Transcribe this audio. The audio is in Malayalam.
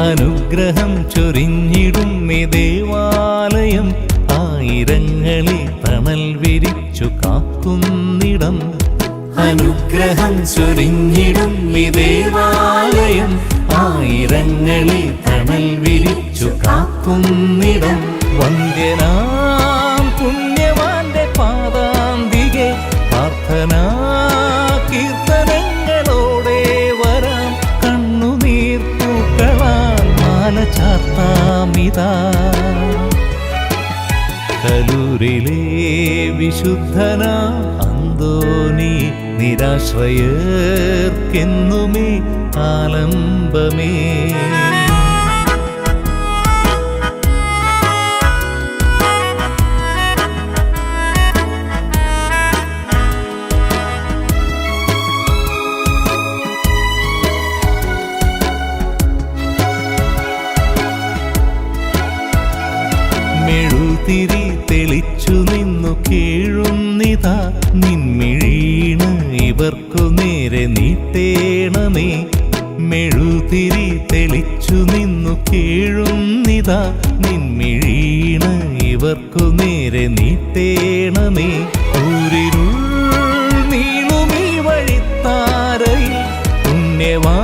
അനുഗ്രഹം ചൊരിഞ്ഞിടും ദേവാലയം, ആയിരങ്ങളെ തണൽ വിരിച്ചു കാക്കുന്നിടം. അനുഗ്രഹം ചൊരിഞ്ഞിടും ദേവാലയം, ആയിരങ്ങളെ തണൽ വിരിച്ചു കാക്കുന്നിടം. വന്ദ്യനാം പുണ്യവാന്റെ പാദാന്തികെ പ്രാർത്ഥനാ കീർത്തനങ്ങളോടെ വരാം. കണ്ണുനീർപ്പൂക്കളാൽ മാല ചാർത്താമിതാ. കലൂരിലെ വിശുദ്ധനാ അന്തോനി, നിരാശ്രയർക്കെന്നുമേ ആലംബമേ. മെഴുതിരി തെളിച്ചു നിന്നു കീഴുന്നിതാ, നിൻമിഴീണ് ഇവർക്കു നേരെ നീട്ടേണമേ. മെഴുതിരി തെളിച്ചു നിന്നു കീഴുന്നിതാ, നിൻമിഴീണ് ഇവർക്കു നേരെ നീട്ടേണമേ. ഊരിരുൾ നീളുമീ വഴിത്താരയിൽ പുണ്യവാ